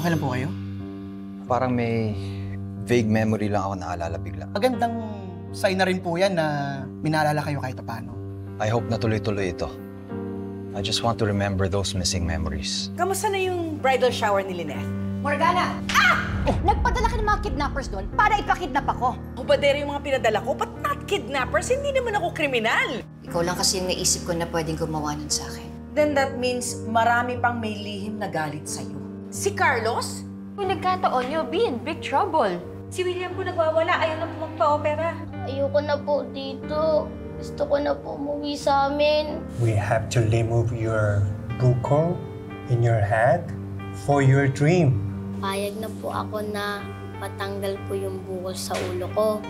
Okay lang po kayo? Parang may vague memory lang ako naalala bigla. Magandang sign na rin po yan na minaalala kayo kahit paano. I hope na tuloy-tuloy ito. I just want to remember those missing memories. Kamusta na yung bridal shower ni Lynette? Morgana! Oh! Nagpadala ka ng mga kidnappers doon para ipakidnap ako. Hubadero yung mga pinadala ko, but not kidnappers. Hindi naman ako kriminal. Ikaw lang kasi yung naisip ko na pwedeng gumawa nun sa akin. Then that means marami pang may lihim na galit sa'yo. Si Carlos? Kung nagkataon, you'll be in big trouble. Si William po nagwawala, ayaw na po magpa-opera. Ayoko na po dito. Gusto ko na po umuwi sa amin. We have to remove your buko in your head for your dream. Payag na po ako na patanggal po yung bukol sa ulo ko.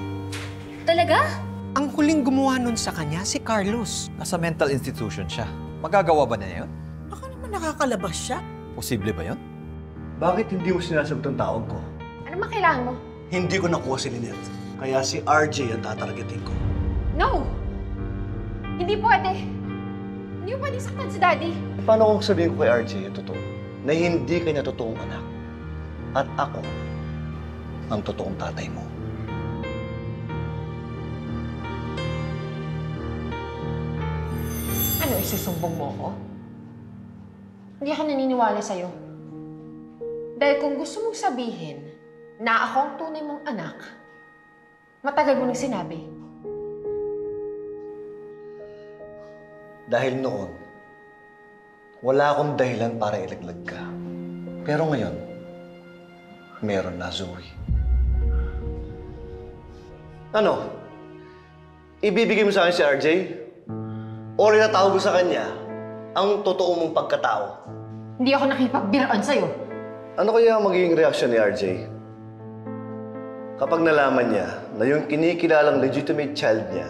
Talaga? Ang huling gumawa nun sa kanya, si Carlos. Nasa mental institution siya. Magagawa ba niya yun? Baka naman nakakalabas siya. Posible ba yun? Bakit hindi mo sinasagot ang tawag ko? Ano ba kailangan mo? Hindi ko nakuha si Lynette. Kaya si RJ ang tatargetin ko. No! Hindi pwede. Hindi mo pwede saktan si Daddy. Paano kung sabihin ko kay RJ yung totoo? Na hindi ka niya totoong anak. At ako ang totoong tatay mo. Ano, isusumbong mo ko? Hindi ako naniniwala sa'yo. Dahil kung gusto mong sabihin na ako ang tunay mong anak, matagal mo nang sinabi. Dahil noon, wala akong dahilan para ilaglag ka. Pero ngayon, meron na, Zoe. Ano? Ibibigay mo sa akin si RJ? O rinatawag mo sa kanya ang totoo mong pagkatao? Hindi ako nakipagbiruan sa'yo. Ano kaya ang magiging reaksyon ni RJ? Kapag nalaman niya na yung kinikilalang legitimate child niya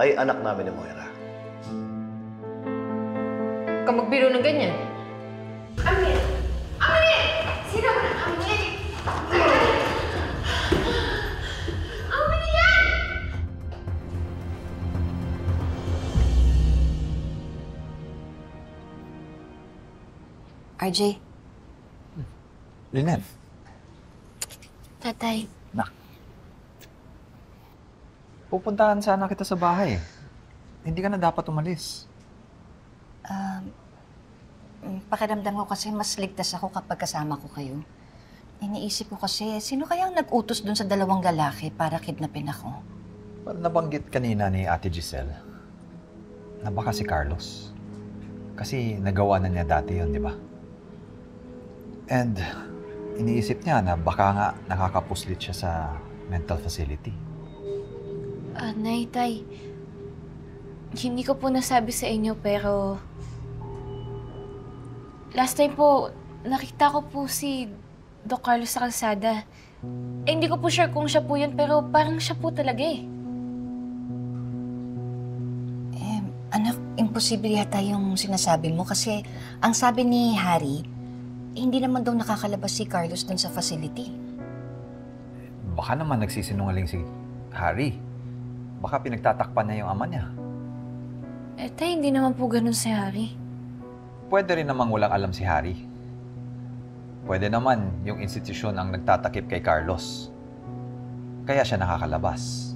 ay anak namin ni Moira. Huwag kang magbiro ng ganyan. Amin! Amin! Sino ba ng Amin? Amin yan! RJ, Lynette. Tatay, Pupuntahan sana kita sa bahay. Hindi ka na dapat umalis. pakiramdam ko kasi mas ligtas ako kapag kasama ko kayo. Iniisip ko kasi, sino kayang nag-utos dun sa dalawang lalaki para kidnapin ako? Parang nabanggit kanina ni Ate Giselle na baka si Carlos. Kasi nagawa na niya dati yun, di ba? And iniisip niya na baka nga nakakapuslit siya sa mental facility. Nay, Tay. Hindi ko po nasabi sa inyo pero... Last time po, nakita ko po si Doc Carlos sa kalsada. Hindi ko po sure kung siya po yun pero parang siya po talaga eh. Anak, imposible yata yung sinasabi mo kasi ang sabi ni Harry, hindi naman daw nakakalabas si Carlos dun sa facility. Baka naman nagsisinungaling si Harry. Baka pinagtatakpan niya yung ama niya. Tay, hindi naman po ganun si Harry. Pwede rin namang walang alam si Harry. Pwede naman yung institusyon ang nagtatakip kay Carlos. Kaya siya nakakalabas.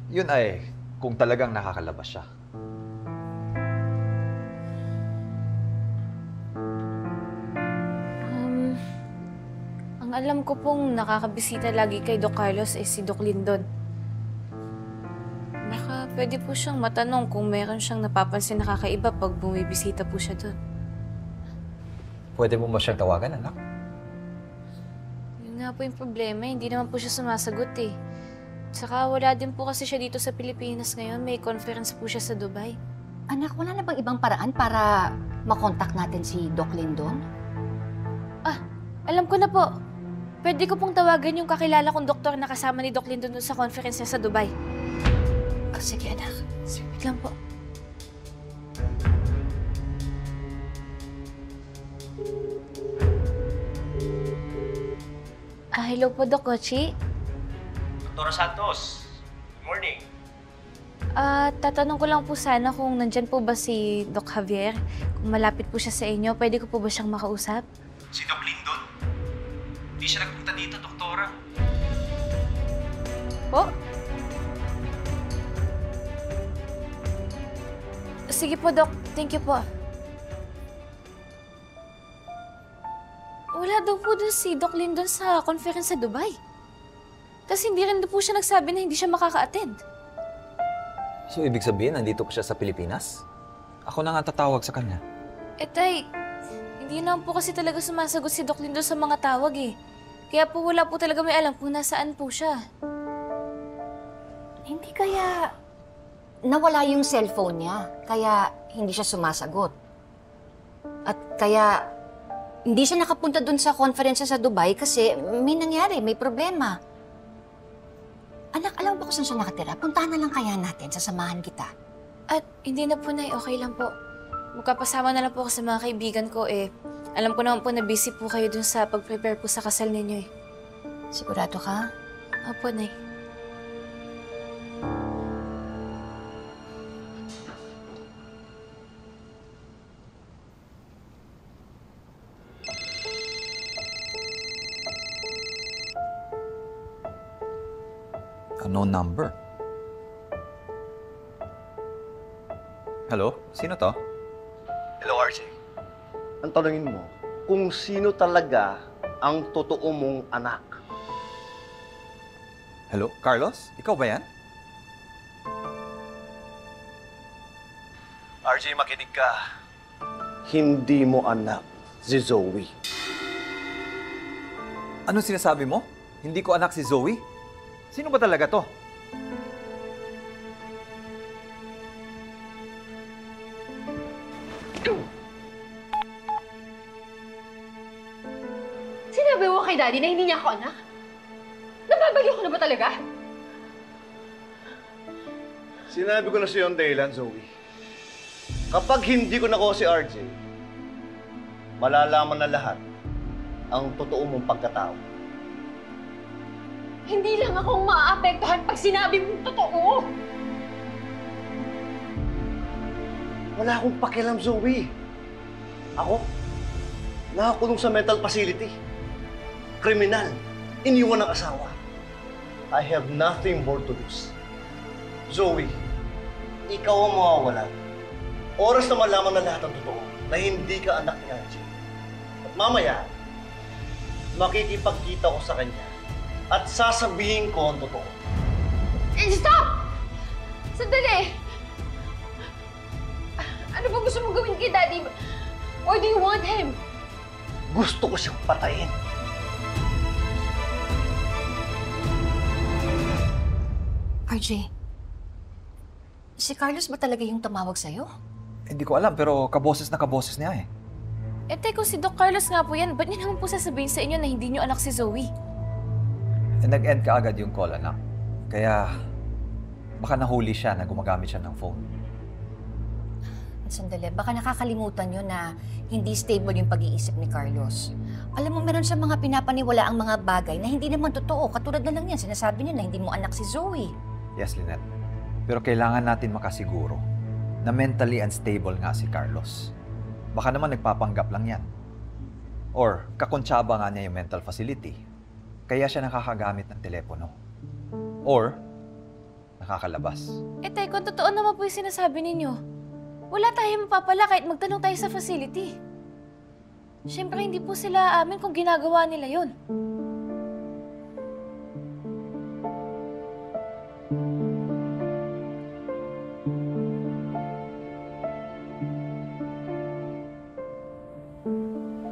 Yun ay kung talagang nakakalabas siya. Ang alam ko pong nakakabisita lagi kay Doc Carlos ay si Doc Lindon. Baka pwede po siyang matanong kung meron siyang napapansin na kakaiba pag bumibisita po siya doon. Pwede mo ba siyang tawagan, anak? Yun nga po yung problema, hindi naman po siya sumasagot eh. Tsaka wala din po kasi siya dito sa Pilipinas ngayon. May conference po siya sa Dubai. Anak, wala na bang ibang paraan para makontak natin si Doc Lindon? Alam ko na po. Pwede ko pong tawagan yung kakilala kong doktor na kasama ni Doc Lindon sa conference niya sa Dubai. Sige, anak. Wait lang po. Hello po, Doc Kochi. Dr. Santos, good morning. Tatanong ko lang po sana kung nandyan po ba si Doc Javier. Kung malapit po siya sa inyo, pwede ko po ba siyang makausap? Si Doc Lindon? Hindi siya nagpunta dito, doktora. Po? Sige po, Doc. Thank you po. Wala daw po dun si Doc Lindon sa conference sa Dubai. Kasi hindi rin daw po siya nagsabi na hindi siya makaka-attend. So, ibig sabihin, nandito pa siya sa Pilipinas? Ako na nga tatawag sa kanya. Tay, hindi naman po kasi talaga sumasagot si Doc Lindon sa mga tawag eh. Kaya po wala po talaga may alam kung nasaan po siya. Hindi kaya nawala yung cellphone niya, kaya hindi siya sumasagot. At kaya hindi siya nakapunta dun sa conference sa Dubai kasi may nangyari, may problema. Anak, alam mo ba kung saan siya nakatira? Puntahan na lang kaya natin, sasamahan kita. At hindi na po, Nay. Okay lang po. Magkapasama na lang po ako sa mga kaibigan ko eh. Alam ko naman po na busy po kayo dun sa pag-prepare po sa kasal ninyo eh. Sigurado ka? Opo, Nay. Unknown number. Hello? Sino to? Hello, RJ. Ang tanongin mo, kung sino talaga ang totoo mong anak. Hello? Carlos? Ikaw ba yan? RJ, makinig ka. Hindi mo anak si Zoe. Ano sinasabi mo? Hindi ko anak si Zoe? Sino ba talaga to? Sinabi mo kay Daddy na hindi niya ako anak? Nababaliw ko na ba talaga? Sinabi ko na sa iyo ang dahilan, Zoe. Kapag hindi ko nakuha si RJ, malalaman na lahat ang totoo mong pagkatao. Hindi lang akong maaapektuhan pag sinabi mong totoo. Wala akong pakialam, Zoe. Ako, nakakulong sa mental facility. Kriminal. Iniwan ng asawa. I have nothing more to lose. Zoe, ikaw ang mawawalan. Oras na malaman na lahat ng totoo na hindi ka anak ni RJ. At mamaya, makikipagkita ko sa kanya at sasabihin ko ang totoo. Stop! Sandali! Ano ba gusto mong gawin kay Daddy? Or do you want him? Gusto ko siyang patayin. RJ, si Carlos ba talaga yung tumawag sa'yo? Hindi ko alam, pero kaboses na kaboses niya eh. Kung si Doc Carlos nga po yan, ba't niya naman po sasabihin sa inyo na hindi niyo anak si Zoe? Nag-end ka agad yung call, anak. Kaya, baka nahuli siya na gumagamit siya ng phone. Sandali, baka nakakalimutan nyo na hindi stable yung pag-iisip ni Carlos. Alam mo, meron siya mga pinapaniwala ang mga bagay na hindi naman totoo. Katulad na lang yan, sinasabi niya na hindi mo anak si Zoe. Yes, Lynette. Pero kailangan natin makasiguro na mentally unstable nga si Carlos. Baka naman nagpapanggap lang yan. Or kakontsaba nga niya yung mental facility. Kaya siya nakakagamit ng telepono. Or nakakalabas. Kung totoo naman po yung sinasabi ninyo, wala tayong mapapala kahit magtanong tayo sa facility. Siyempre, hindi po sila amin kung ginagawa nila yun.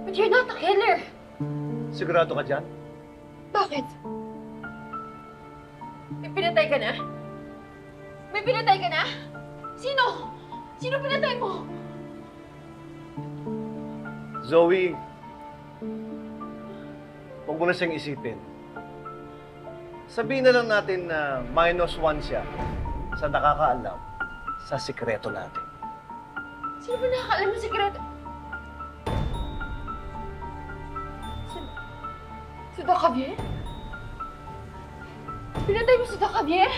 But you're not a killer. Sigurado ka dyan? Bakit? May pinatay ka na? May pinatay ka na? Sino? Sino pinatay mo? Zoe, huwag mo na siyang isipin. Sabihin na lang natin na -1 siya sa nakakaalam sa sikreto natin. Sino ba nakakaalam ng sikreto? Si Doc Javier? Pinatay mo si Doc Javier?